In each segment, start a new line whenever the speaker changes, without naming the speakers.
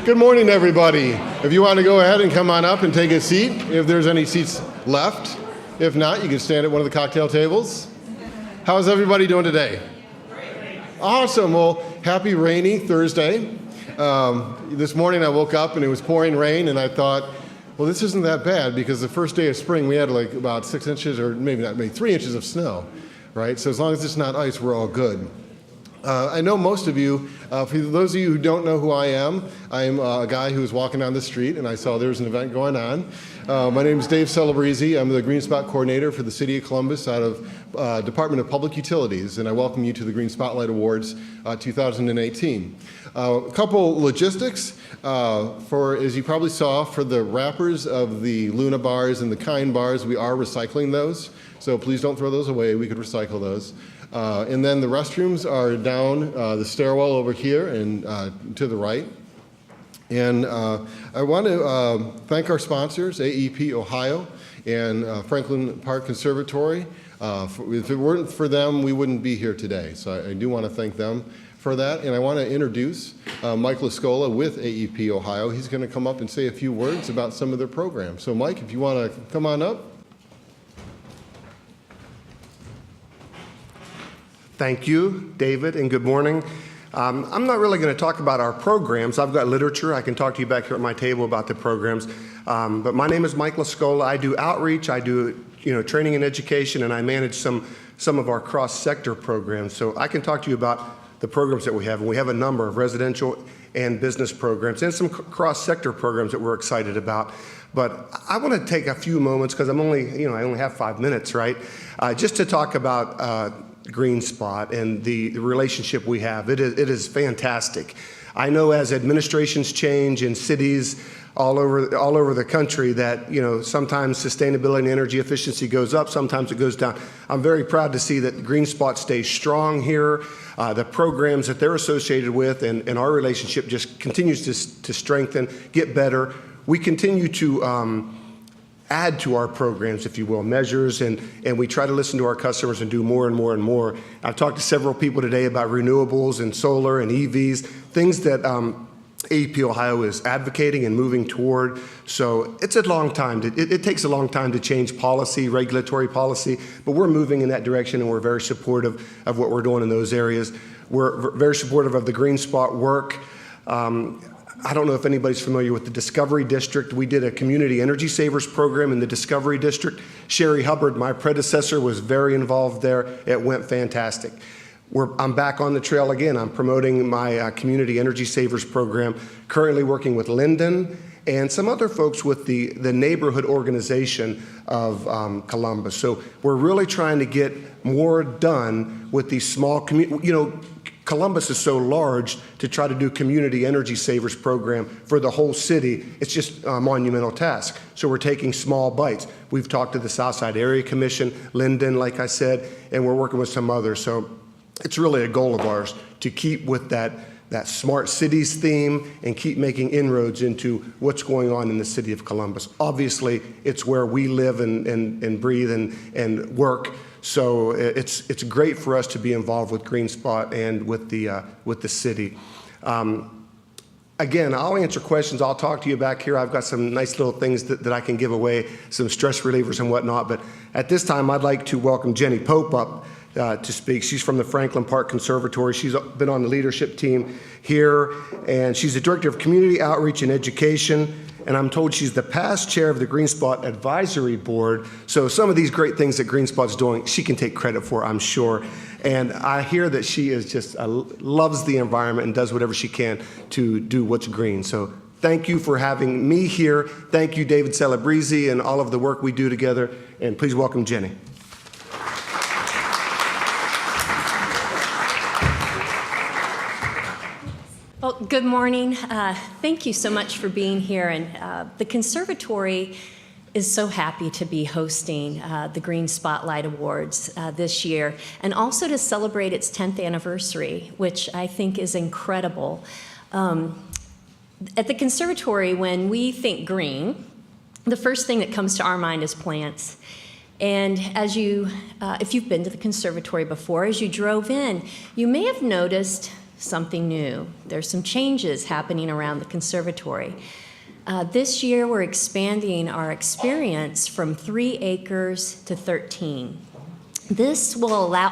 Good morning, everybody. If you want to go ahead and come on up and take a seat, if there's any seats left. If not, you can stand at one of the cocktail tables. How's everybody doing today? Awesome. Well, happy rainy Thursday. This morning I woke up and it was pouring rain, and I thought, well, this isn't that bad, because the first day of spring we had like about 6 inches, or maybe 3 inches of snow, right? So as long as it's not ice, we're all good. I know most of you, for those of you who don't know who I am a guy who was walking down the street and I saw there was an event going on. My name is Dave Celebrezzi. I'm the GreenSpot coordinator for the City of Columbus out of Department of Public Utilities, and I welcome you to the Green Spotlight Awards 2018. A couple logistics. As you probably saw, for the wrappers of the Luna bars and the Kind bars, we are recycling those. So please don't throw those away. We could recycle those. And then the restrooms are down the stairwell over here and to the right. And I want to thank our sponsors, AEP Ohio and Franklin Park Conservatory. If it weren't for them, we wouldn't be here today. So I do want to thank them for that. And I want to introduce Mike Lascola with AEP Ohio. He's going to come up and say a few words about some of their programs. So Mike, if you want to come on up.
Thank you, David, and good morning. I'm not really going to talk about our programs. I've got literature. I can talk to you back here at my table about the programs. But my name is Mike Lascola. I do outreach. I do training and education, and I manage some of our cross-sector programs. So I can talk to you about the programs that we have. And we have a number of residential and business programs and some cross-sector programs that we're excited about. But I want to take a few moments, because I only have 5 minutes, right? Just to talk about GreenSpot and the relationship we have. It is fantastic. I know as administrations change in cities all over the country that sometimes sustainability and energy efficiency goes up, sometimes it goes down. I'm very proud to see that GreenSpot stays strong here. The programs that they're associated with and our relationship just continues to strengthen, get better. We continue to add to our programs, if you will, measures, and we try to listen to our customers and do more and more and more. I've talked to several people today about renewables and solar and EVs, things that AEP Ohio is advocating and moving toward. So it's a long time. It takes a long time to change policy, regulatory policy, but we're moving in that direction, and we're very supportive of what we're doing in those areas. We're very supportive of the GreenSpot work. I don't know if anybody's familiar with the Discovery District. We did a community energy savers program in the Discovery District. Sherry Hubbard, my predecessor, was very involved there. It went fantastic. I'm back on the trail again. I'm promoting my community energy savers program, currently working with Linden and some other folks with the neighborhood organization of Columbus. So we're really trying to get more done with these small communities. Columbus is so large to try to do community energy savers program for the whole city. It's just a monumental task. So we're taking small bites. We've talked to the Southside Area Commission, Linden, like I said, and we're working with some others. So it's really a goal of ours to keep with that smart cities theme and keep making inroads into what's going on in the city of Columbus. Obviously, it's where we live and breathe and work. So it's great for us to be involved with GreenSpot and with the city. Again, I'll answer questions. I'll talk to you back here. I've got some nice little things that I can give away, some stress relievers and whatnot. But at this time, I'd like to welcome Jenny Pope up to speak. She's from the Franklin Park Conservatory. She's been on the leadership team here, and she's the Director of Community Outreach and Education. And I'm told she's the past chair of the GreenSpot Advisory Board. So some of these great things that GreenSpot's doing, she can take credit for, I'm sure. And I hear that she is just loves the environment and does whatever she can to do what's green. So thank you for having me here. Thank you, David Celebrezzi, and all of the work we do together. And please welcome Jenny.
Well, good morning. Thank you so much for being here. And the Conservatory is so happy to be hosting the Green Spotlight Awards this year, and also to celebrate its 10th anniversary, which I think is incredible. At the Conservatory, when we think green, the first thing that comes to our mind is plants. And as if you've been to the Conservatory before, as you drove in, you may have noticed something new. There's some changes happening around the conservatory. This year, we're expanding our experience from 3 acres to 13. This will allow,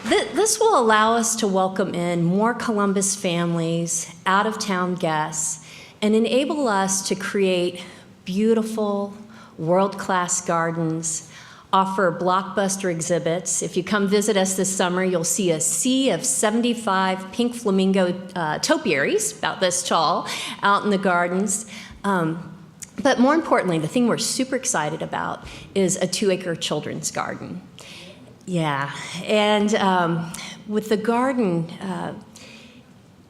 this will allow us to welcome in more Columbus families, out-of-town guests, and enable us to create beautiful, world-class gardens, offer blockbuster exhibits. If you come visit us this summer, you'll see a sea of 75 pink flamingo topiaries, about this tall, out in the gardens. But more importantly, the thing we're super excited about is a 2-acre children's garden. Yeah, and with the garden,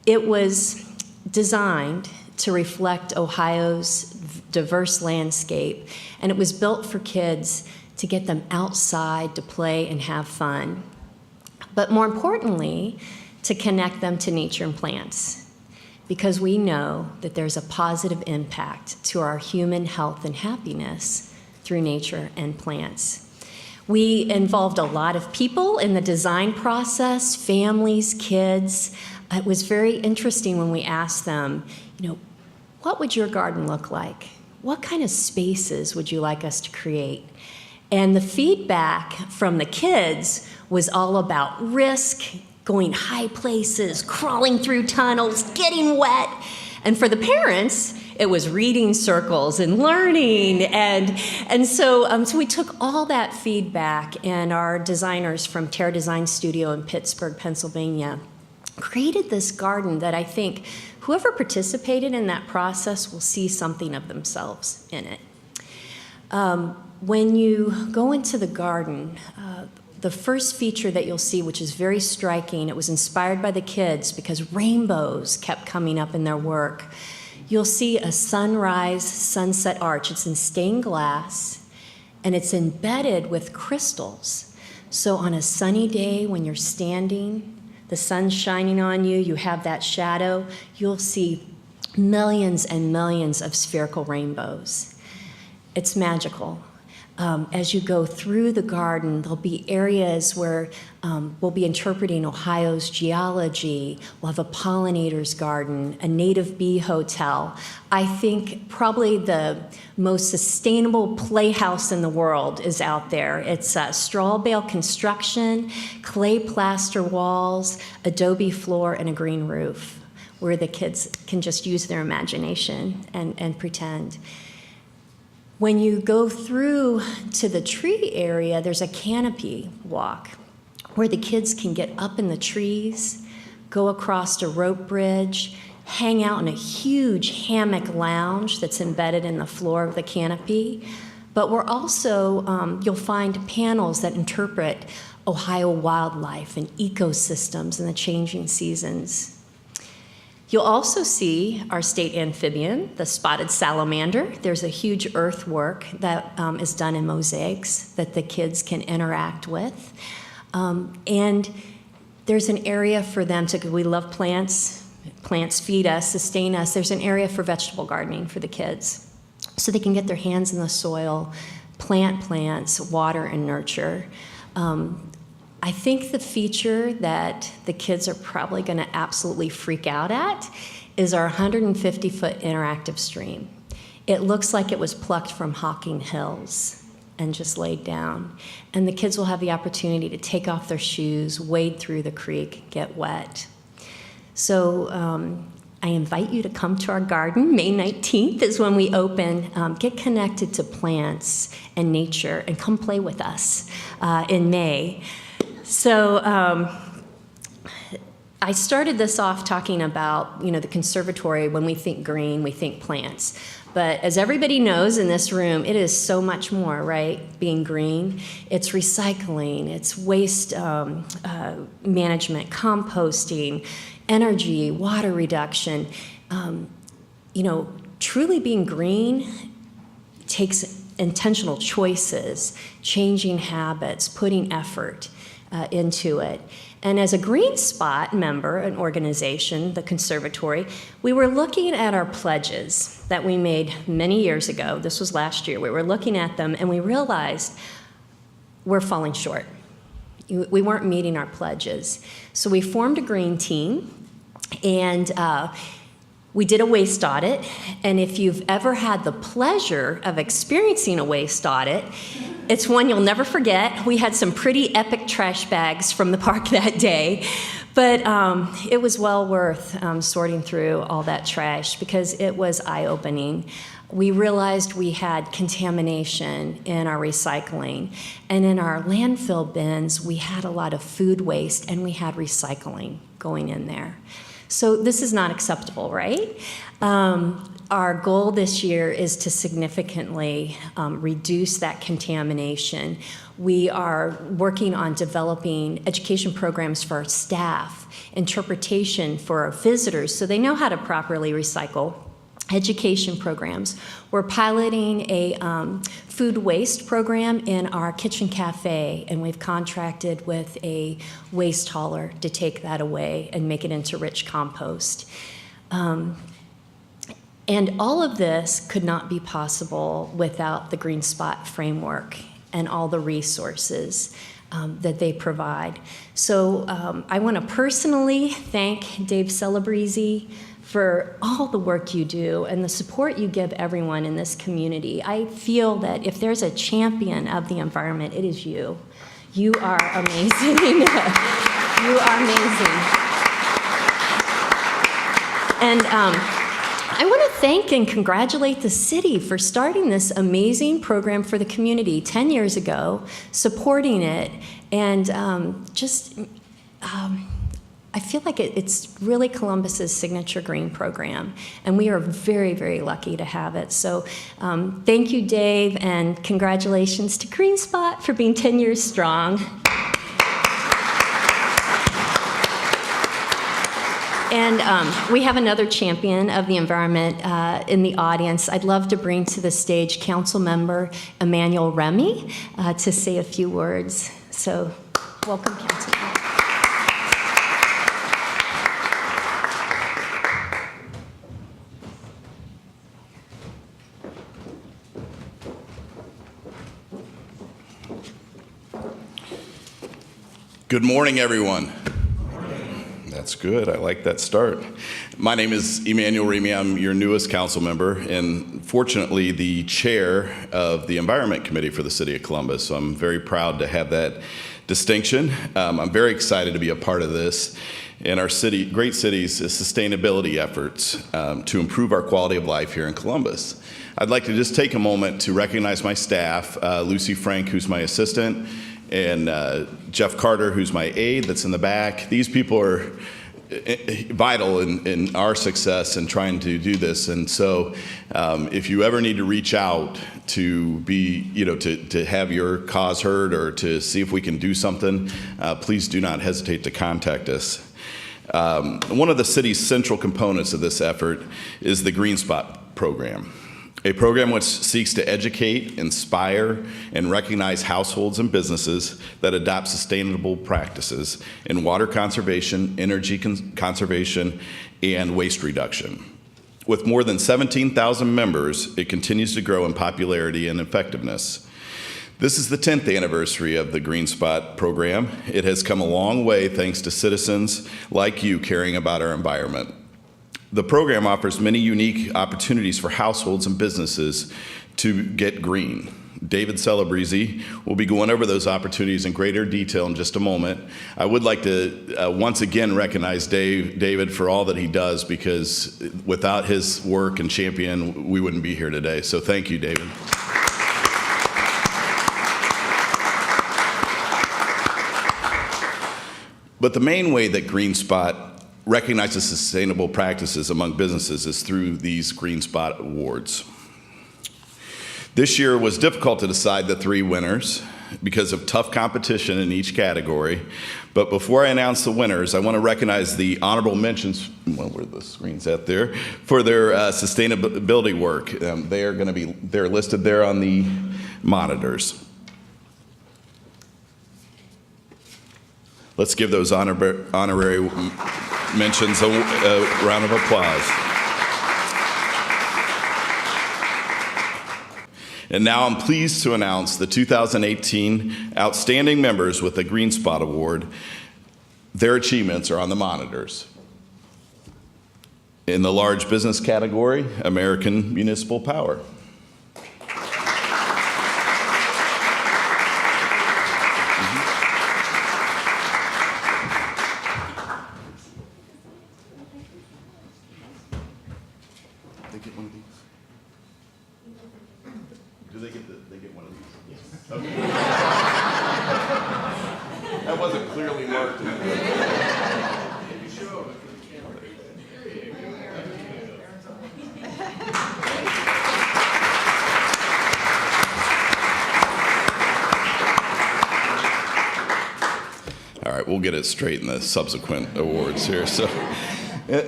it was designed to reflect Ohio's diverse landscape, and it was built for kids to get them outside to play and have fun, but more importantly, to connect them to nature and plants, because we know that there's a positive impact to our human health and happiness through nature and plants. We involved a lot of people in the design process, families, kids. It was very interesting when we asked them, what would your garden look like? What kind of spaces would you like us to create? And the feedback from the kids was all about risk, going high places, crawling through tunnels, getting wet. And for the parents, it was reading circles and learning. And so we took all that feedback, and our designers from Terra Design Studio in Pittsburgh, Pennsylvania, created this garden that I think whoever participated in that process will see something of themselves in it. When you go into the garden, the first feature that you'll see, which is very striking, it was inspired by the kids because rainbows kept coming up in their work. You'll see a sunrise-sunset arch. It's in stained glass, and it's embedded with crystals. So on a sunny day when you're standing, the sun's shining on you, you have that shadow, you'll see millions and millions of spherical rainbows. It's magical. As you go through the garden, there'll be areas where we'll be interpreting Ohio's geology. We'll have a pollinator's garden, a native bee hotel. I think probably the most sustainable playhouse in the world is out there. It's straw bale construction, clay plaster walls, adobe floor, and a green roof, where the kids can just use their imagination and pretend. When you go through to the tree area, there's a canopy walk where the kids can get up in the trees, go across a rope bridge, hang out in a huge hammock lounge that's embedded in the floor of the canopy. But we're also, you'll find panels that interpret Ohio wildlife and ecosystems and the changing seasons. You'll also see our state amphibian, the spotted salamander. There's a huge earthwork that is done in mosaics that the kids can interact with. And there's an area for them to, we love plants. Plants feed us, sustain us. There's an area for vegetable gardening for the kids, so they can get their hands in the soil, plant plants, water, and nurture. I think the feature that the kids are probably going to absolutely freak out at is our 150-foot interactive stream. It looks like it was plucked from Hocking Hills and just laid down. And the kids will have the opportunity to take off their shoes, wade through the creek, get wet. So I invite you to come to our garden. May 19th is when we open. Get connected to plants and nature and come play with us in May. So I started this off talking about, the conservatory. When we think green, we think plants. But as everybody knows in this room, it is so much more, right? Being green. It's recycling, it's waste management, composting, energy, water reduction. Truly being green takes intentional choices, changing habits, putting effort into it. And as a GreenSpot member, an organization, the Conservatory, we were looking at our pledges that we made many years ago. This was last year. We were looking at them, and we realized we're falling short. we weren't meeting our pledges. So we formed a green team, and we did a waste audit. And if you've ever had the pleasure of experiencing a waste audit, it's one you'll never forget. We had some pretty epic trash bags from the park that day, but it was well worth sorting through all that trash because it was eye-opening. We realized we had contamination in our recycling, and in our landfill bins, we had a lot of food waste, and we had recycling going in there. So this is not acceptable, right? Our goal this year is to significantly reduce that contamination. We are working on developing education programs for our staff, interpretation for our visitors, so they know how to properly recycle, education programs. We're piloting a food waste program in our kitchen cafe, and we've contracted with a waste hauler to take that away and make it into rich compost. And all of this could not be possible without the GreenSpot framework and all the resources that they provide. So I want to personally thank Dave Celebrezzi for all the work you do and the support you give everyone in this community. I feel that if there's a champion of the environment, it is you. You are amazing. You are amazing. And I want to thank and congratulate the city for starting this amazing program for the community 10 years ago, supporting it, and I feel like it's really Columbus's signature green program, and we are very, very lucky to have it. So thank you, Dave, and congratulations to GreenSpot for being 10 years strong. And we have another champion of the environment in the audience. I'd love to bring to the stage Council Member Emmanuel Remy to say a few words. So welcome, Councilman.
Good morning, everyone. That's good. I like that start. My name is Emmanuel Remy. I'm your newest council member, and fortunately the chair of the Environment Committee for the City of Columbus. So I'm very proud to have that distinction. I'm very excited to be a part of this and our city, great city's sustainability efforts to improve our quality of life here in Columbus. I'd like to just take a moment to recognize my staff, Lucy Frank, who's my assistant, and Jeff Carter, who's my aide that's in the back. These people are vital in our success in trying to do this. And so if you ever need to reach out to be, to have your cause heard or to see if we can do something, please do not hesitate to contact us. One of the city's central components of this effort is the GreenSpot program. A program which seeks to educate, inspire, and recognize households and businesses that adopt sustainable practices in water conservation, energy conservation, and waste reduction. With more than 17,000 members, it continues to grow in popularity and effectiveness. This is the 10th anniversary of the GreenSpot program. It has come a long way thanks to citizens like you caring about our environment. The program offers many unique opportunities for households and businesses to get green. David Celebrezzi will be going over those opportunities in greater detail in just a moment. I would like to once again recognize David for all that he does, because without his work and champion, we wouldn't be here today. So thank you, David. But the main way that GreenSpot recognizes sustainable practices among businesses is through these GreenSpot Awards. This year was difficult to decide the 3 winners because of tough competition in each category. But before I announce the winners, I want to recognize the honorable mentions, well, where the screen's at there, for their sustainability work. They're listed there on the monitors. Let's give those honorary mentions a round of applause. And now I'm pleased to announce the 2018 Outstanding Members with the GreenSpot Award. Their achievements are on the monitors. In the large business category, American Municipal Power. They get one of these? Do they get one of these? Yes. Okay. That wasn't clearly marked. All right, we'll get it straight in the subsequent awards here. So,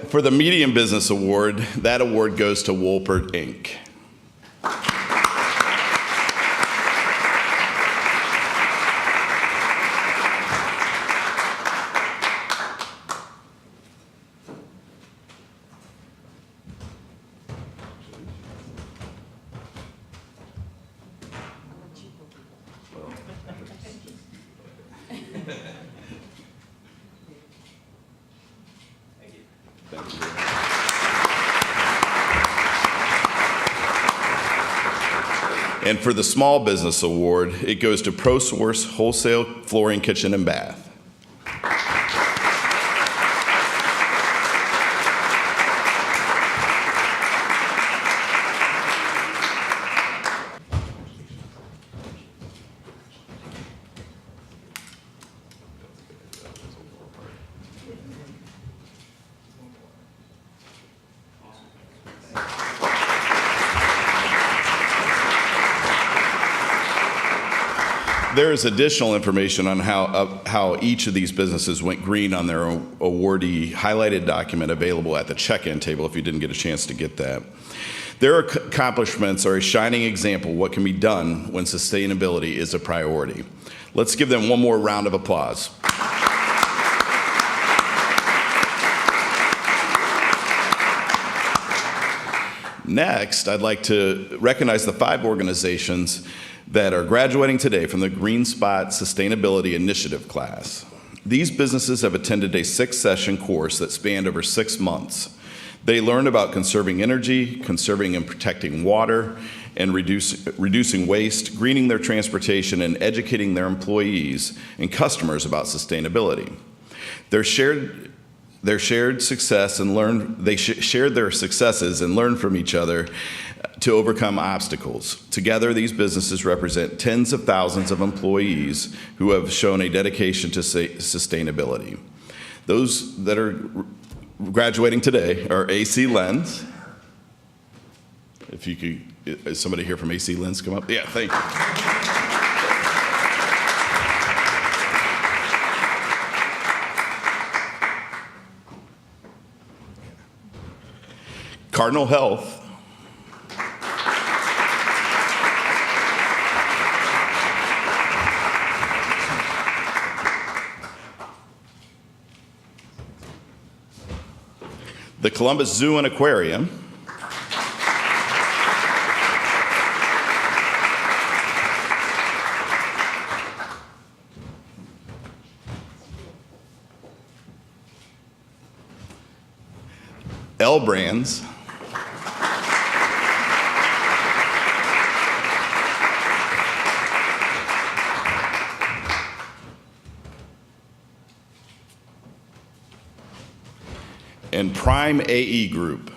for the Medium Business Award, that award goes to Wolpert, Inc. Thank you. And for the Small Business Award, it goes to ProSource Wholesale Flooring, Kitchen, and Bath. There is additional information on how each of these businesses went green on their awardee highlighted document available at the check-in table if you didn't get a chance to get that. Their accomplishments are a shining example of what can be done when sustainability is a priority. Let's give them one more round of applause. Next, I'd like to recognize the 5 organizations that are graduating today from the GreenSpot Sustainability Initiative class. These businesses have attended a 6-session course that spanned over 6 months. They learned about conserving energy, conserving and protecting water, and reducing waste, greening their transportation, and educating their employees and customers about sustainability. They shared their successes and learned from each other to overcome obstacles. Together, these businesses represent tens of thousands of employees who have shown a dedication to sustainability. Those that are graduating today are AC Lens. If you could, is somebody here from AC Lens come up? Yeah, thank you. Cardinal Health. The Columbus Zoo and Aquarium. L Brands. And Prime AE Group.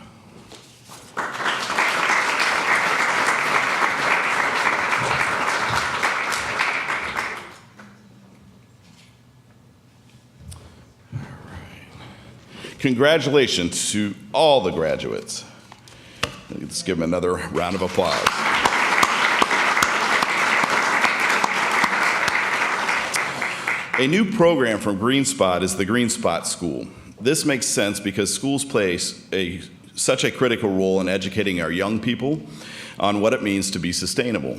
Congratulations to all the graduates. Let's give them another round of applause. A new program from GreenSpot is the GreenSpot School. This makes sense because schools play such a critical role in educating our young people on what it means to be sustainable.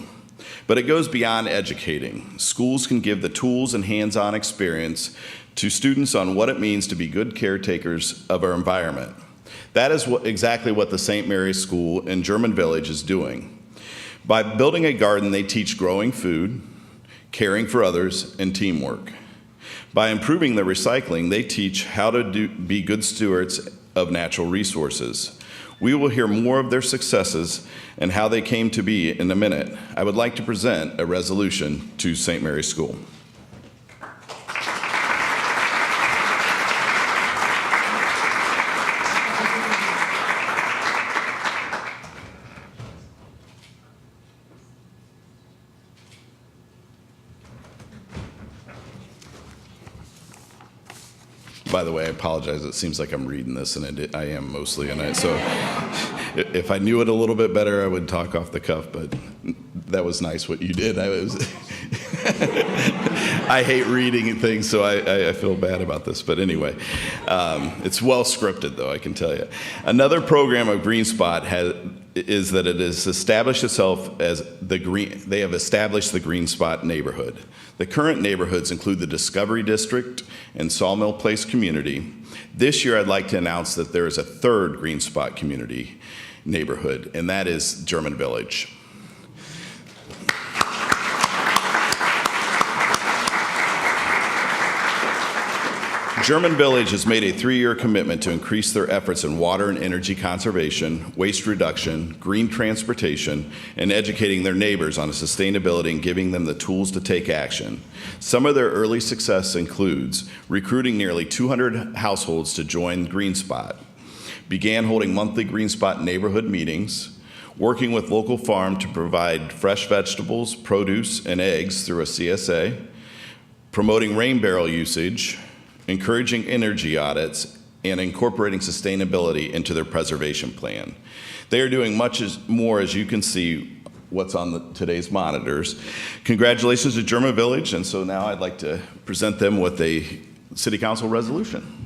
But it goes beyond educating. Schools can give the tools and hands-on experience to students on what it means to be good caretakers of our environment. That is exactly what the St. Mary's School in German Village is doing. By building a garden, they teach growing food, caring for others, and teamwork. By improving the recycling, they teach how to be good stewards of natural resources. We will hear more of their successes and how they came to be in a minute. I would like to present a resolution to St. Mary's School. By the way, I apologize. It seems like I'm reading this, and I am mostly. And so if I knew it a little bit better, I would talk off the cuff, but that was nice what you did. I hate reading things, so I feel bad about this. But anyway, it's well scripted, though, I can tell you. Another program of GreenSpot is that it has established itself as they have established the GreenSpot neighborhood. The current neighborhoods include the Discovery District and Sawmill Place community. This year, I'd like to announce that there is a third GreenSpot community neighborhood, and that is German Village. German Village has made a 3-year commitment to increase their efforts in water and energy conservation, waste reduction, green transportation, and educating their neighbors on sustainability and giving them the tools to take action. Some of their early success includes recruiting nearly 200 households to join GreenSpot, began holding monthly GreenSpot neighborhood meetings, working with local farm to provide fresh vegetables, produce, and eggs through a CSA, promoting rain barrel usage, encouraging energy audits, and incorporating sustainability into their preservation plan. They are doing much more, as you can see what's on today's monitors. Congratulations to German Village, and so now I'd like to present them with a City Council resolution.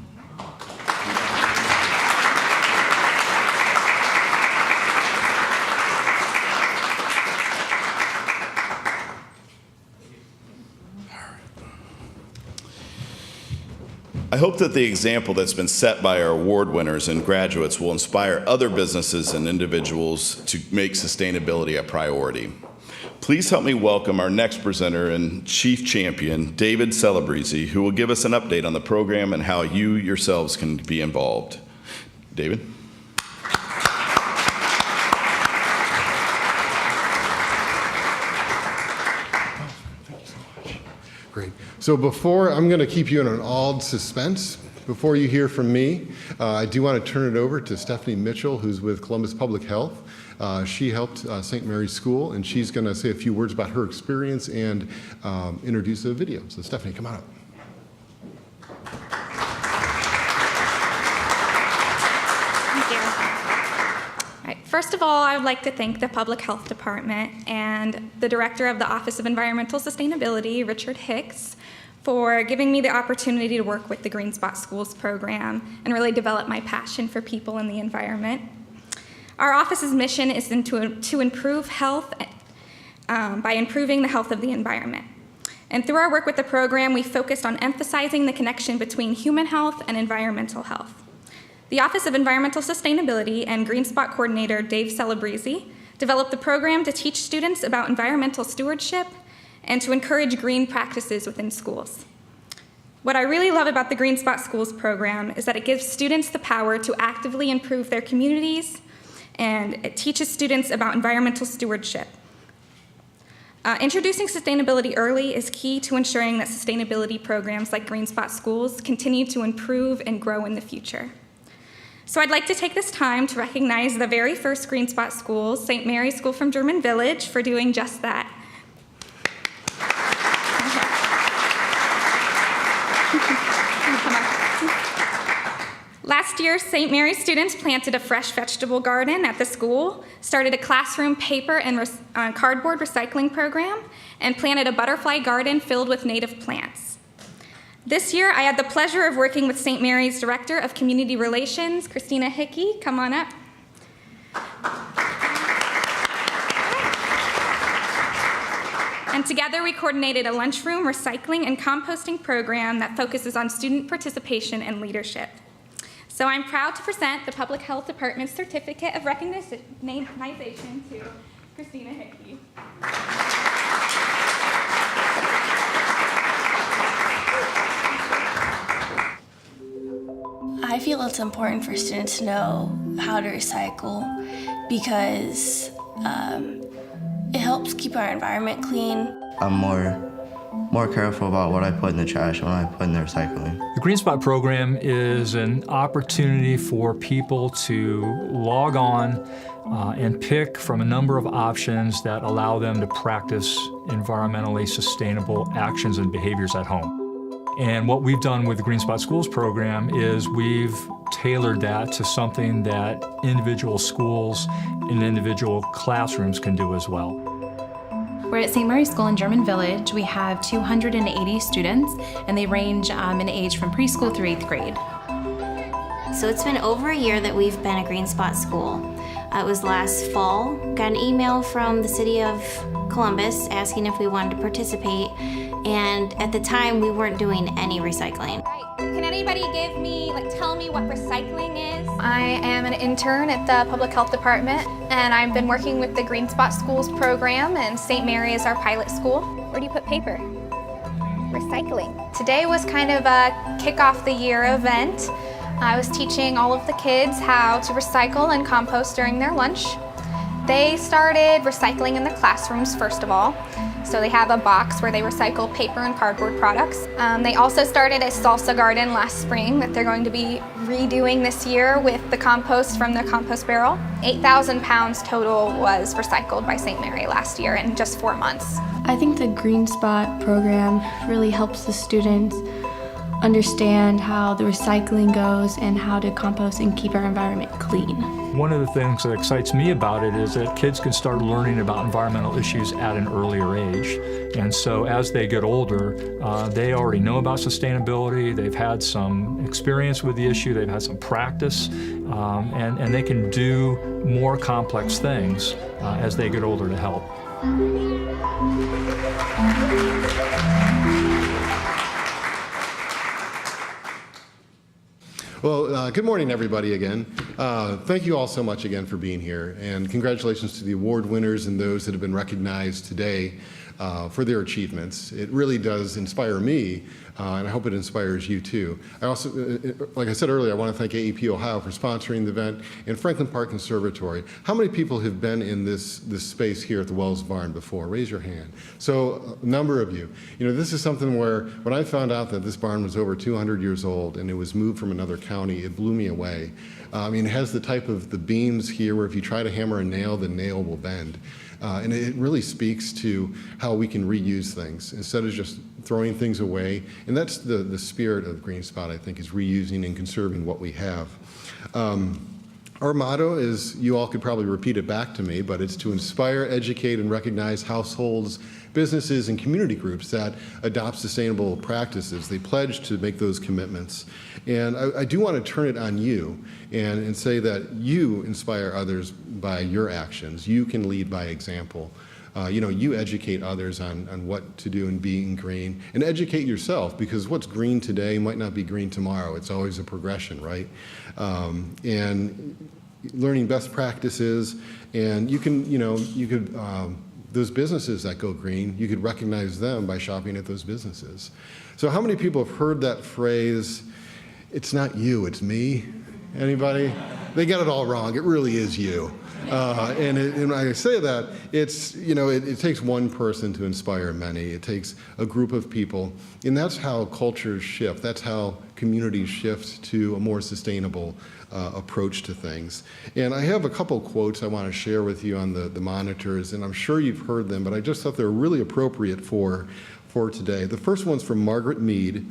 I hope that the example that's been set by our award winners and graduates will inspire other businesses and individuals to make sustainability a priority. Please help me welcome our next presenter and chief champion, David Celebrezzi, who will give us an update on the program and how you yourselves can be involved. David?
Great. So I'm going to keep you in an awed suspense. Before you hear from me, I do want to turn it over to Stephanie Mitchell, who's with Columbus Public Health. She helped St. Mary's School, and she's going to say a few words about her experience and introduce a video. So Stephanie, come on up.
Thank you. All right. First of all, I would like to thank the Public Health Department and the Director of the Office of Environmental Sustainability, Richard Hicks, for giving me the opportunity to work with the GreenSpot Schools program and really develop my passion for people and the environment. Our office's mission is to improve health by improving the health of the environment. And through our work with the program, we focused on emphasizing the connection between human health and environmental health. The Office of Environmental Sustainability and GreenSpot coordinator Dave Celebrezzi developed the program to teach students about environmental stewardship and to encourage green practices within schools. What I really love about the GreenSpot Schools program is that it gives students the power to actively improve their communities, and it teaches students about environmental stewardship. Introducing sustainability early is key to ensuring that sustainability programs like GreenSpot Schools continue to improve and grow in the future. So I'd like to take this time to recognize the very first GreenSpot Schools, St. Mary's School from German Village, for doing just that. Last year, St. Mary's students planted a fresh vegetable garden at the school, started a classroom paper and cardboard recycling program, and planted a butterfly garden filled with native plants. This year, I had the pleasure of working with St. Mary's Director of Community Relations, Christina Hickey. Come on up. And together we coordinated a lunchroom, recycling, and composting program that focuses on student participation and leadership. So I'm proud to present the Public Health Department's Certificate of Recognition to Christina Hickey.
I feel it's important for students to know how to recycle because it helps keep our environment clean.
I'm more careful about what I put in the trash and what I put in the recycling.
The GreenSpot program is an opportunity for people to log on and pick from a number of options that allow them to practice environmentally sustainable actions and behaviors at home. And what we've done with the GreenSpot Schools program is we've tailored that to something that individual schools and individual classrooms can do as well.
We're at St. Mary's School in German Village. We have 280 students, and they range in age from preschool through 8th grade.
So it's been over a year that we've been a GreenSpot school. It was last fall. Got an email from the city of Columbus asking if we wanted to participate, and at the time we weren't doing any recycling.
Can anybody tell me what recycling is? I am an intern at the Public Health Department, and I've been working with the GreenSpot Schools program, and St. Mary is our pilot school. Where do you put paper? Recycling. Today was kind of a kick off the year event. I was teaching all of the kids how to recycle and compost during their lunch. They started recycling in the classrooms first of all. So they have a box where they recycle paper and cardboard products. They also started a salsa garden last spring that they're going to be redoing this year with the compost from their compost barrel. 8,000 pounds total was recycled by St. Mary last year in just 4 months.
I think the GreenSpot program really helps the students understand how the recycling goes and how to compost and keep our environment clean.
One of the things that excites me about it is that kids can start learning about environmental issues at an earlier age. And so as they get older, they already know about sustainability, they've had some experience with the issue, they've had some practice, and they can do more complex things as they get older to help.
Well, good morning, everybody, again. Thank you all so much again for being here, and congratulations to the award winners and those that have been recognized today for their achievements. It really does inspire me, and I hope it inspires you too. I also, like I said earlier, I want to thank AEP Ohio for sponsoring the event, and Franklin Park Conservatory. How many people have been in this space here at the Wells Barn before? Raise your hand. So a number of you. You know, this is something where when I found out that this barn was over 200 years old and it was moved from another county, it blew me away. I mean, it has the type of the beams here where if you try to hammer a nail, the nail will bend. And it really speaks to how we can reuse things instead of just throwing things away. And that's the spirit of GreenSpot, I think, is reusing and conserving what we have. Our motto is, you all could probably repeat it back to me, but it's to inspire, educate, and recognize households, businesses, and community groups that adopt sustainable practices. They pledge to make those commitments. And I do want to turn it on you and say that you inspire others by your actions. You can lead by example. You educate others on what to do in being green, and educate yourself, because what's green today might not be green tomorrow. It's always a progression, right? And learning best practices, and you could those businesses that go green, you could recognize them by shopping at those businesses. So how many people have heard that phrase, it's not you, it's me? Anybody? They get it all wrong. It really is you. And when I say that, it takes one person to inspire many. It takes a group of people. And that's how cultures shift. That's how communities shift to a more sustainable approach to things. And I have a couple quotes I want to share with you on the monitors, and I'm sure you've heard them, but I just thought they were really appropriate for today. The first one's from Margaret Mead.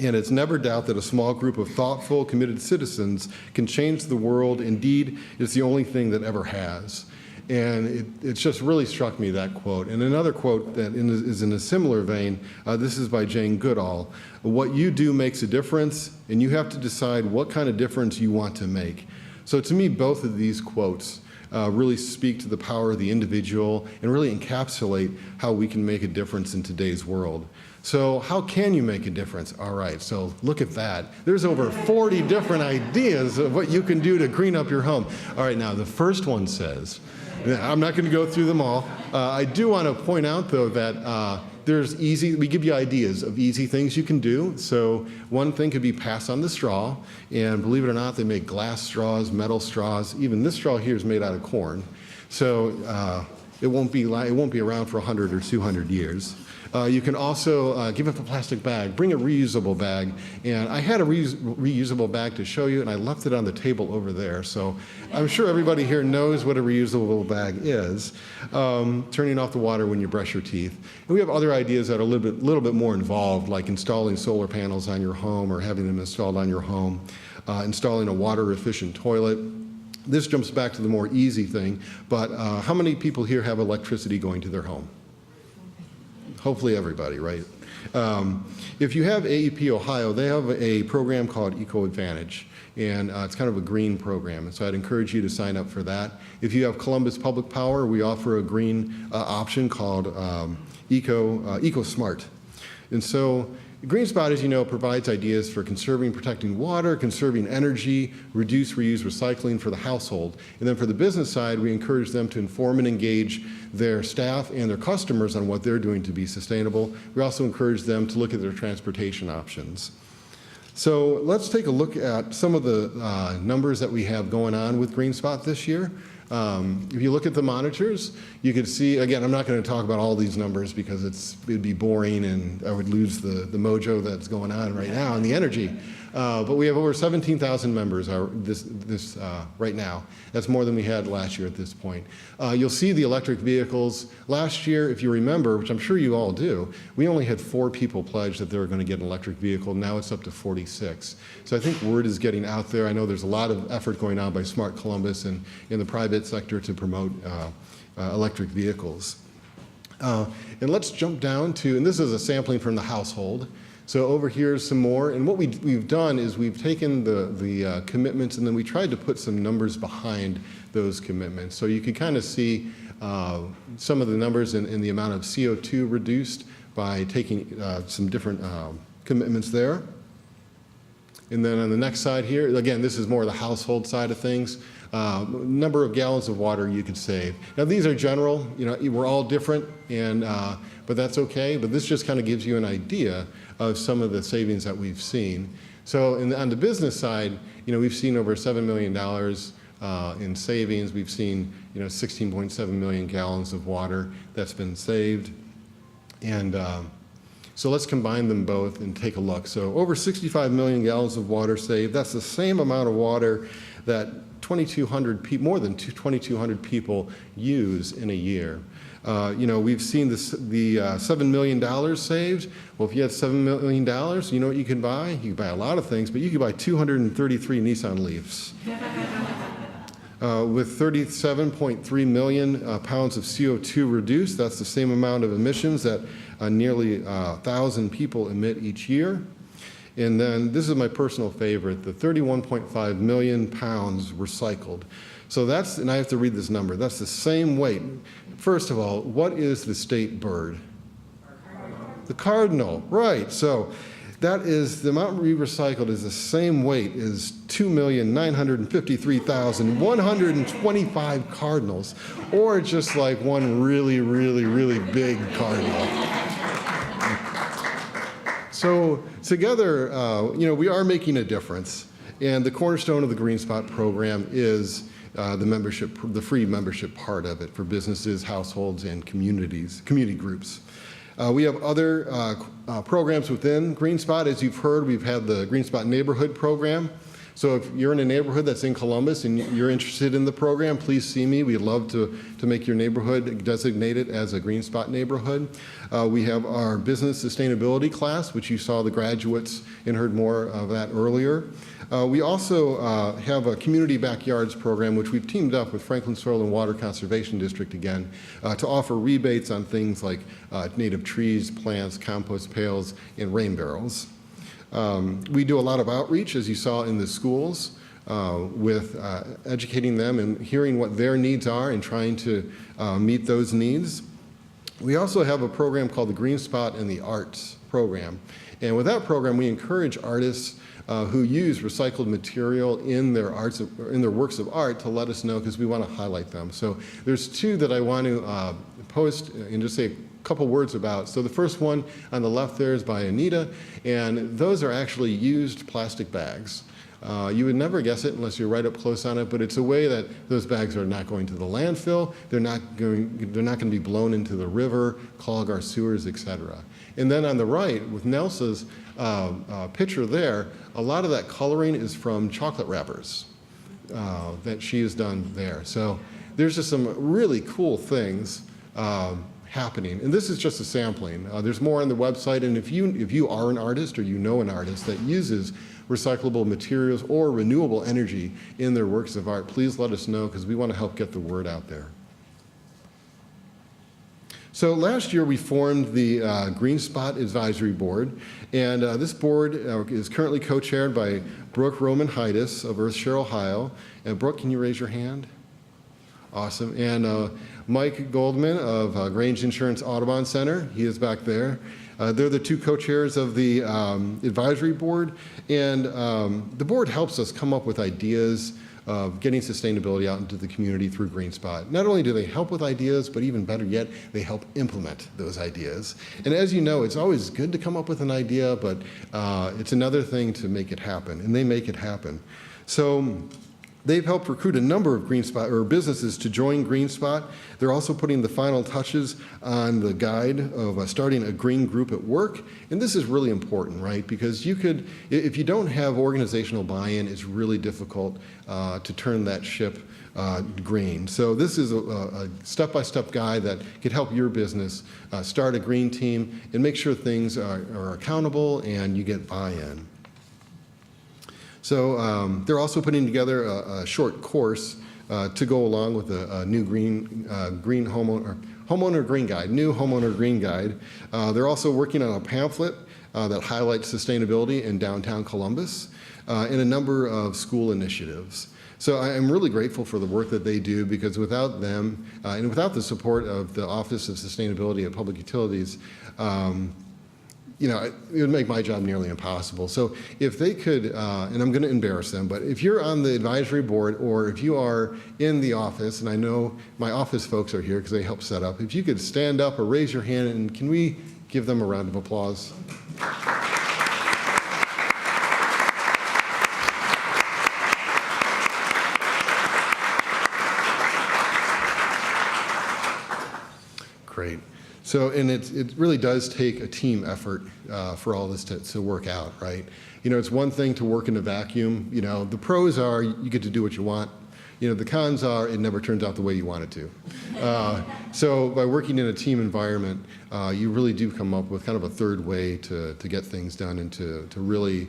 And it's never doubt that a small group of thoughtful, committed citizens can change the world. Indeed, it's the only thing that ever has. And it just really struck me, that quote. And another quote that is in a similar vein, this is by Jane Goodall. What you do makes a difference, and you have to decide what kind of difference you want to make. So to me, both of these quotes really speak to the power of the individual and really encapsulate how we can make a difference in today's world. So how can you make a difference? All right, so look at that. There's over 40 different ideas of what you can do to green up your home. All right, now the first one says, I'm not going to go through them all. I do want to point out, though, that we give you ideas of easy things you can do. So one thing could be pass on the straw. And believe it or not, they make glass straws, metal straws. Even this straw here is made out of corn. So it won't be around for 100 or 200 years. You can also give up a plastic bag, bring a reusable bag. And I had a reusable bag to show you, and I left it on the table over there. So I'm sure everybody here knows what a reusable bag is. Turning off the water when you brush your teeth. And we have other ideas that are a little bit more involved, like installing solar panels on your home or having them installed on your home, installing a water-efficient toilet. This jumps back to the more easy thing, but how many people here have electricity going to their home? Hopefully everybody, right? If you have AEP Ohio, they have a program called Eco Advantage, and it's kind of a green program, and so I'd encourage you to sign up for that. If you have Columbus Public Power, we offer a green option called Eco Smart. And so GreenSpot, as you know, provides ideas for conserving, protecting water, conserving energy, reduce, reuse, recycling for the household. And then for the business side, we encourage them to inform and engage their staff and their customers on what they're doing to be sustainable. We also encourage them to look at their transportation options. So let's take a look at some of the numbers that we have going on with GreenSpot this year. If you look at the monitors, you can see, again, I'm not going to talk about all these numbers because it'd be boring and I would lose the mojo that's going on right now and the energy. But we have over 17,000 members right now. That's more than we had last year at this point. You'll see the electric vehicles. Last year, if you remember, which I'm sure you all do, we only had 4 people pledge that they were going to get an electric vehicle. Now it's up to 46. So I think word is getting out there. I know there's a lot of effort going on by Smart Columbus and in the private sector to promote electric vehicles. And let's jump down to, and this is a sampling from the household. So over here is some more, and what we've done is we've taken the commitments and then we tried to put some numbers behind those commitments. So you can kind of see some of the numbers in the amount of CO2 reduced by taking some different commitments there. And then on the next side here, again, this is more the household side of things. Number of gallons of water you could save. Now these are general, we're all different, and but that's okay. But this just kind of gives you an idea of some of the savings that we've seen. So on the business side, we've seen over $7 million in savings. We've seen 16.7 million gallons of water that's been saved, and so let's combine them both and take a look. So over 65 million gallons of water saved. That's the same amount of water that more than 2,200 people use in a year. We've seen the $7 million saved. Well, if you had $7 million, you know what you can buy? You can buy a lot of things, but you could buy 233 Nissan Leafs. With 37.3 million pounds of CO2 reduced, that's the same amount of emissions that nearly 1,000 people emit each year. And then this is my personal favorite, the 31.5 million pounds recycled. So that's, and I have to read this number, that's the same weight. First of all, what is the state bird? The cardinal, right. So that is, the amount we recycled is the same weight as 2,953,125 cardinals, or just like one really, really, really big cardinal. So together, we are making a difference, and the cornerstone of the GreenSpot program is the free membership part of it for businesses, households, and community groups. We have other programs within GreenSpot. As you've heard, we've had the GreenSpot Neighborhood Program. So if you're in a neighborhood that's in Columbus and you're interested in the program, please see me. We'd love to make your neighborhood designated as a GreenSpot neighborhood. We have our business sustainability class, which you saw the graduates and heard more of that earlier. We also have a community backyards program, which we've teamed up with Franklin Soil and Water Conservation District again to offer rebates on things like native trees, plants, compost pails, and rain barrels. We do a lot of outreach, as you saw in the schools, with educating them and hearing what their needs are and trying to meet those needs. We also have a program called the GreenSpot and the Arts program. And with that program, we encourage artists who use recycled material in their works of art to let us know, because we want to highlight them. So there's two that I want to post and just say a couple words about. So the first one on the left there is by Anita, and those are actually used plastic bags. You would never guess it unless you're right up close on it, but it's a way that those bags are not going to the landfill, they're not going to be blown into the river, clog our sewers, etc. And then on the right, with Nelsa's picture there, a lot of that coloring is from chocolate wrappers that she has done there. So there's just some really cool things happening. And this is just a sampling. There's more on the website, and if you are an artist or you know an artist that uses recyclable materials or renewable energy in their works of art, please let us know, because we want to help get the word out there. So last year we formed the GreenSpot Advisory Board, and this board is currently co-chaired by Brooke Roman-Heides of Earthshare, Ohio. And Brooke, can you raise your hand? Awesome. And Mike Goldman of Grange Insurance Audubon Center, he is back there. They're the two co-chairs of the advisory board, and the board helps us come up with ideas of getting sustainability out into the community through GreenSpot. Not only do they help with ideas, but even better yet, they help implement those ideas. And as you know, it's always good to come up with an idea, but it's another thing to make it happen, and they make it happen. So they've helped recruit a number of GreenSpot or businesses to join GreenSpot. They're also putting the final touches on the guide of starting a green group at work. And this is really important, right? Because if you don't have organizational buy-in, it's really difficult to turn that ship green. So this is a step-by-step guide that could help your business start a green team and make sure things are accountable and you get buy-in. So they're also putting together a short course to go along with a new homeowner green guide, new homeowner green guide. They're also working on a pamphlet that highlights sustainability in downtown Columbus and a number of school initiatives. So I'm really grateful for the work that they do, because without them and without the support of the Office of Sustainability at Public Utilities, it would make my job nearly impossible. So if they could, and I'm going to embarrass them, but if you're on the advisory board or if you are in the office, and I know my office folks are here because they help set up, if you could stand up or raise your hand, and can we give them a round of applause? Great. So, and it really does take a team effort for all this to work out, right? It's one thing to work in a vacuum. The pros are you get to do what you want. The cons are it never turns out the way you want it to. So by working in a team environment, you really do come up with kind of a third way to get things done and to really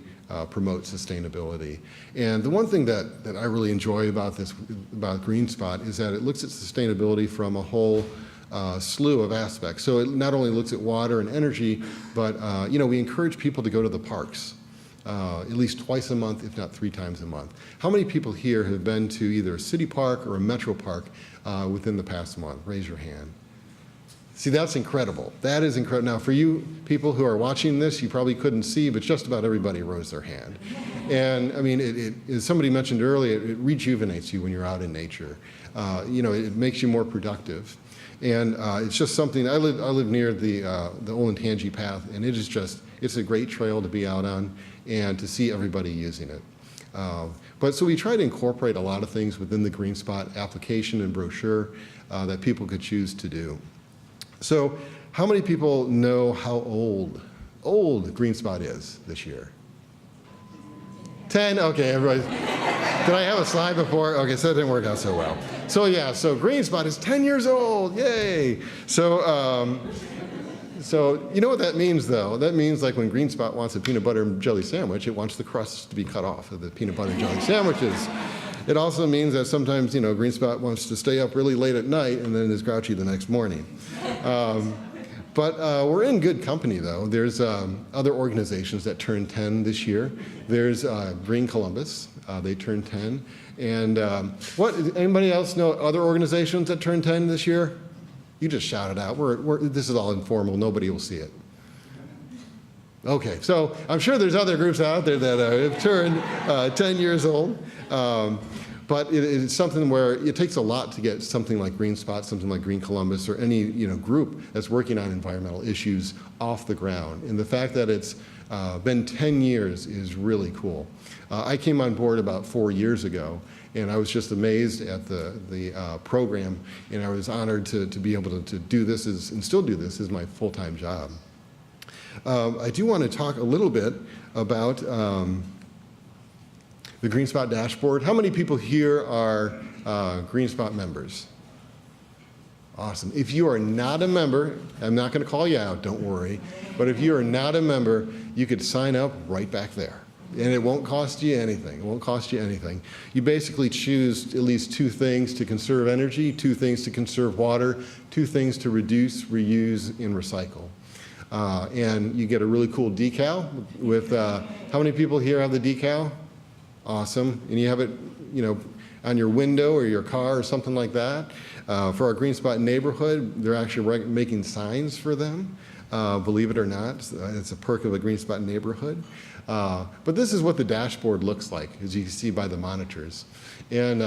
promote sustainability. And the one thing that I really enjoy about GreenSpot is that it looks at sustainability from a whole slew of aspects. So it not only looks at water and energy, but we encourage people to go to the parks at least twice a month, if not 3 times a month. How many people here have been to either a city park or a metro park within the past month? Raise your hand. See, that's incredible. That is incredible. Now, for you people who are watching this, you probably couldn't see, but just about everybody rose their hand. And I mean, as somebody mentioned earlier, it rejuvenates you when you're out in nature. It makes you more productive. And it's just something, I live near the Olentangy Path, and it's a great trail to be out on and to see everybody using it. But so we try to incorporate a lot of things within the GreenSpot application and brochure that people could choose to do. So how many people know how old GreenSpot is this year? 10? Okay, everybody. Did I have a slide before? Okay, so that didn't work out so well. So yeah, so GreenSpot is 10 years old, yay! So you know what that means, though? That means like when GreenSpot wants a peanut butter and jelly sandwich, it wants the crust to be cut off of the peanut butter and jelly sandwiches. It also means that sometimes, GreenSpot wants to stay up really late at night and then is grouchy the next morning. But we're in good company, though. There's other organizations that turned 10 this year. There's Green Columbus. They turned 10. And anybody else know other organizations that turned 10 this year? You just shout it out. This is all informal. Nobody will see it. Okay, so I'm sure there's other groups out there that have turned 10 years old. But it's something where it takes a lot to get something like GreenSpot, something like Green Columbus, or any group that's working on environmental issues off the ground. And the fact that it's been 10 years is really cool. I came on board about 4 years ago, and I was just amazed at the program, and I was honored to be able to do this and still do this as my full-time job. I do want to talk a little bit about the GreenSpot Dashboard. How many people here are GreenSpot members? Awesome. If you are not a member, I'm not going to call you out, don't worry. But if you are not a member, you could sign up right back there. And it won't cost you anything. It won't cost you anything. You basically choose at least 2 things to conserve energy, 2 things to conserve water, 2 things to reduce, reuse, and recycle. And you get a really cool decal with, how many people here have the decal? Awesome. And you have it, on your window or your car or something like that. For our GreenSpot neighborhood, they're actually making signs for them, believe it or not. It's a perk of a GreenSpot neighborhood. But this is what the dashboard looks like, as you can see by the monitors. And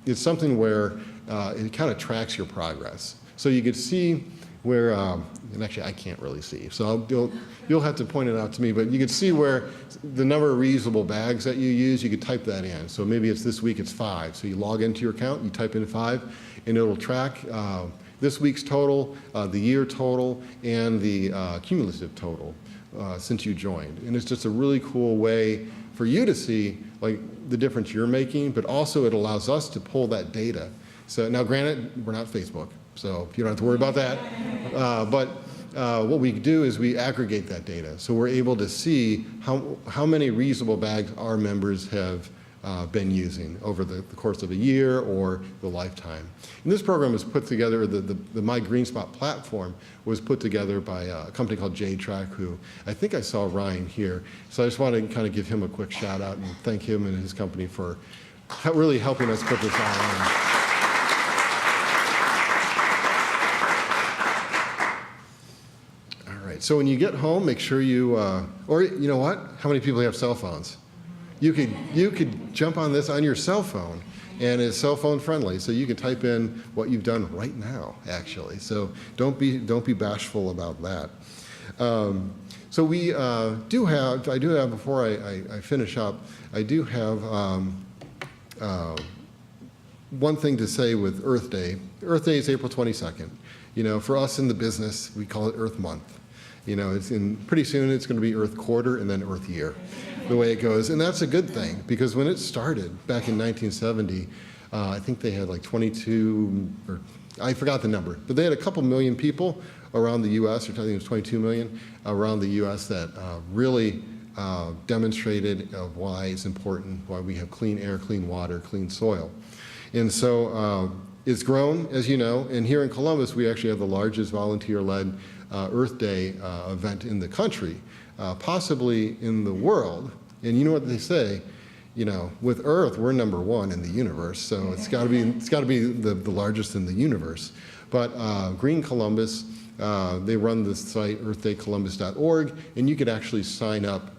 it's something where it kind of tracks your progress. So you could see where, and actually I can't really see, so you'll have to point it out to me, but you could see where the number of reusable bags that you use, you could type that in. So maybe it's this week, it's 5. So you log into your account, you type in 5, and it'll track this week's total, the year total, and the cumulative total since you joined. And it's just a really cool way for you to see like the difference you're making, but also it allows us to pull that data. So now granted, we're not Facebook, so you don't have to worry about that. But what we do is we aggregate that data. So we're able to see how many reusable bags our members have been using over the course of a year or the lifetime. And this program was put together, the My GreenSpot platform was put together by a company called JTrack, who I think I saw Ryan here. So I just want to kind of give him a quick shout out and thank him and his company for really helping us put this all on. So when you get home, make sure you, or you know what? How many people have cell phones? You could jump on this on your cell phone, and it's cell phone friendly. So you can type in what you've done right now, actually. So don't be bashful about that. So we I do have, before I finish up, I do have one thing to say with Earth Day. Earth Day is April 22nd. For us in the business, we call it Earth Month. Pretty soon it's going to be Earth Quarter and then Earth Year, the way it goes. And that's a good thing, because when it started back in 1970, I think they had like 22, or I forgot the number, but they had a couple million people around the U.S., or I think it was 22 million around the U.S. that really demonstrated why it's important, why we have clean air, clean water, clean soil. And so it's grown, as you know, and here in Columbus, we actually have the largest volunteer-led Earth Day event in the country, possibly in the world. And you know what they say, with Earth, we're #1 in the universe, so it's got to be the largest in the universe. But Green Columbus, they run the site earthdaycolumbus.org, and you could actually sign up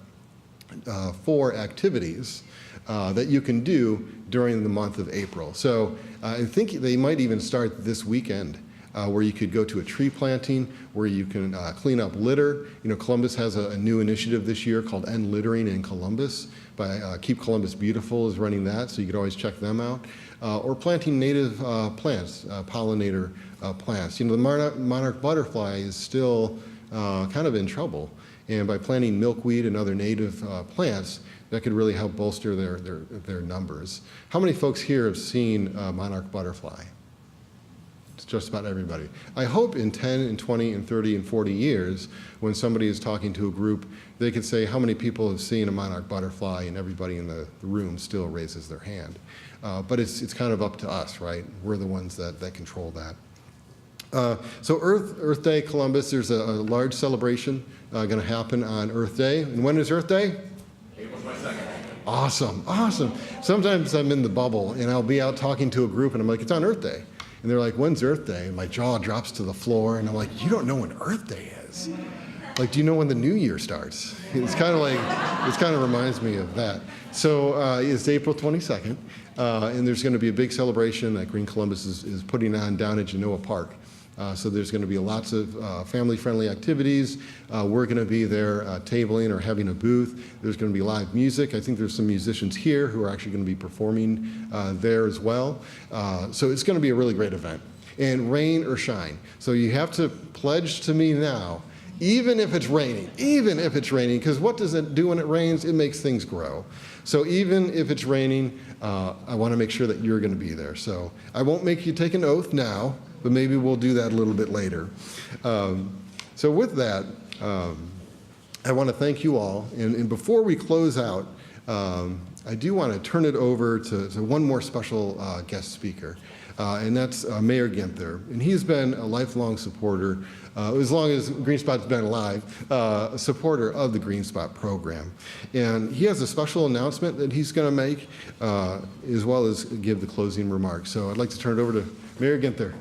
for activities that you can do during the month of April. So I think they might even start this weekend, where you could go to a tree planting, where you can clean up litter. Columbus has a new initiative this year called End Littering in Columbus. By Keep Columbus Beautiful is running that, so you could always check them out. Or planting native plants, pollinator plants. The monarch butterfly is still kind of in trouble. And by planting milkweed and other native plants, that could really help bolster their numbers. How many folks here have seen monarch butterfly? It's just about everybody. I hope in 10 and 20 and 30 and 40 years, when somebody is talking to a group, they could say how many people have seen a monarch butterfly, and everybody in the room still raises their hand. But it's kind of up to us, right? We're the ones that control that. So Earth Day Columbus, there's a large celebration going to happen on Earth Day. And when is Earth Day? April 22nd. Awesome. Sometimes I'm in the bubble, and I'll be out talking to a group, and I'm like, it's on Earth Day. And they're like, when's Earth Day? And my jaw drops to the floor, and I'm like, you don't know when Earth Day is. like, do you know when the new year starts? It's kind of like, it kind of reminds me of that. So it's April 22nd, and there's going to be a big celebration that Green Columbus is putting on down at Genoa Park. So there's going to be lots of family-friendly activities. We're going to be there tabling or having a booth. There's going to be live music. I think there's some musicians here who are actually going to be performing there as well. So it's going to be a really great event. And rain or shine. So you have to pledge to me now, even if it's raining, because what does it do when it rains? It makes things grow. So even if it's raining, I want to make sure that you're going to be there. So I won't make you take an oath now, but maybe we'll do that a little bit later. So with that, I want to thank you all. And before we close out, I do want to turn it over to one more special guest speaker, and that's Mayor Ginther. And he's been a lifelong supporter, as long as GreenSpot's been alive, a supporter of the GreenSpot program. And he has a special announcement that he's going to make, as well as give the closing remarks. So I'd like to turn it over to Mayor Ginther.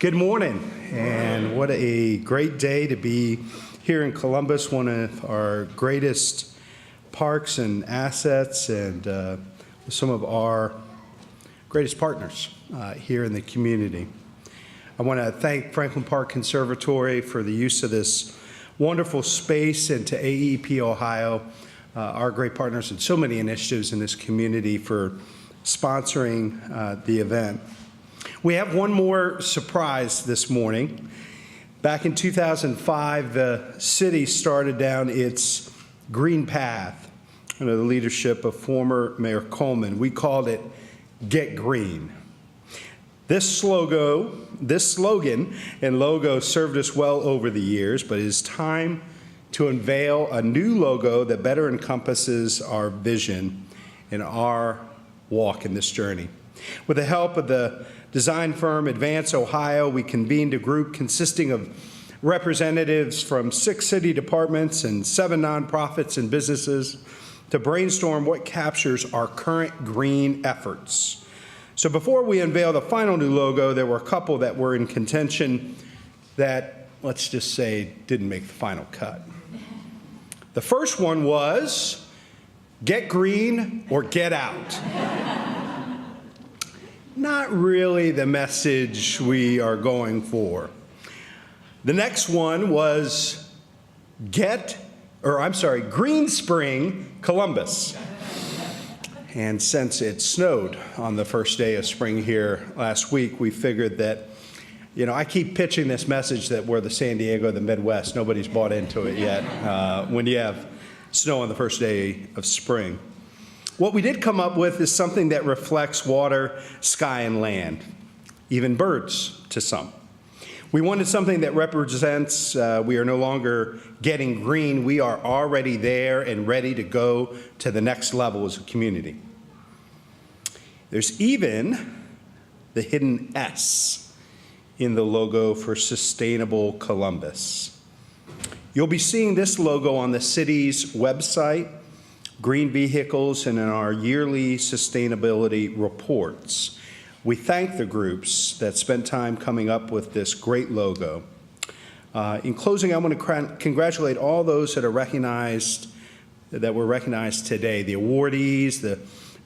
Good morning, and what a great day to be here in Columbus, one of our greatest parks and assets, and some of our greatest partners here in the community. I want to thank Franklin Park Conservatory for the use of this wonderful space, and to AEP Ohio, our great partners in so many initiatives in this community, for sponsoring the event. We have one more surprise this morning. Back in 2005, the city started down its green path under the leadership of former Mayor Coleman. We called it Get Green. This slogan and logo served us well over the years, but it is time to unveil a new logo that better encompasses our vision and our walk in this journey. With the help of the design firm Advance Ohio, we convened a group consisting of representatives from 6 city departments and 7 nonprofits and businesses to brainstorm what captures our current green efforts. So before we unveil the final new logo, there were a couple that were in contention that, let's just say, didn't make the final cut. The first one was, get green or get out. Not really the message we are going for. The next one was Green Spring Columbus. And since it snowed on the first day of spring here last week, we figured that, I keep pitching this message that we're the San Diego of the Midwest. Nobody's bought into it yet when you have snow on the first day of spring. What we did come up with is something that reflects water, sky, and land, even birds to some. We wanted something that represents we are no longer getting green, we are already there and ready to go to the next level as a community. There's even the hidden S in the logo for Sustainable Columbus. You'll be seeing this logo on the city's website, green vehicles, and in our yearly sustainability reports. We thank the groups that spent time coming up with this great logo. In closing, I want to congratulate all those that were recognized today. The awardees, the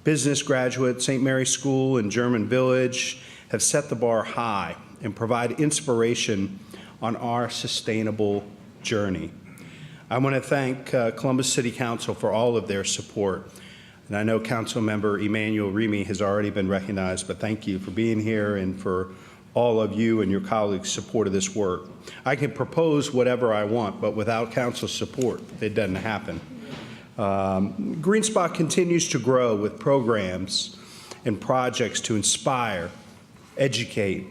business graduates, St. Mary's School and German Village have set the bar high and provide inspiration on our sustainable journey. I want to thank Columbus City Council for all of their support. And I know Councilmember Emmanuel Remy has already been recognized, but thank you for being here and for all of you and your colleagues' support of this work. I can propose whatever I want, but without council support, it doesn't happen. GreenSpot continues to grow with programs and projects to inspire, educate,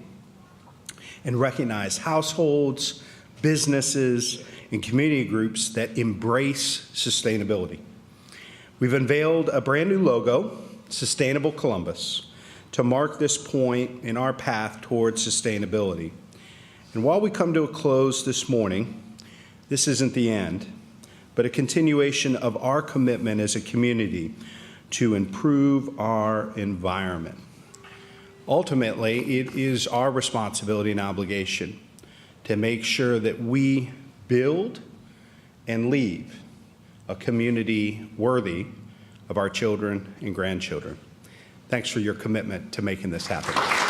and recognize households, businesses, and community groups that embrace sustainability. We've unveiled a brand new logo, Sustainable Columbus, to mark this point in our path towards sustainability. And while we come to a close this morning, this isn't the end, but a continuation of our commitment as a community to improve our environment. Ultimately, it is our responsibility and obligation to make sure that we build and leave a community worthy of our children and grandchildren. Thanks for your commitment to making this happen.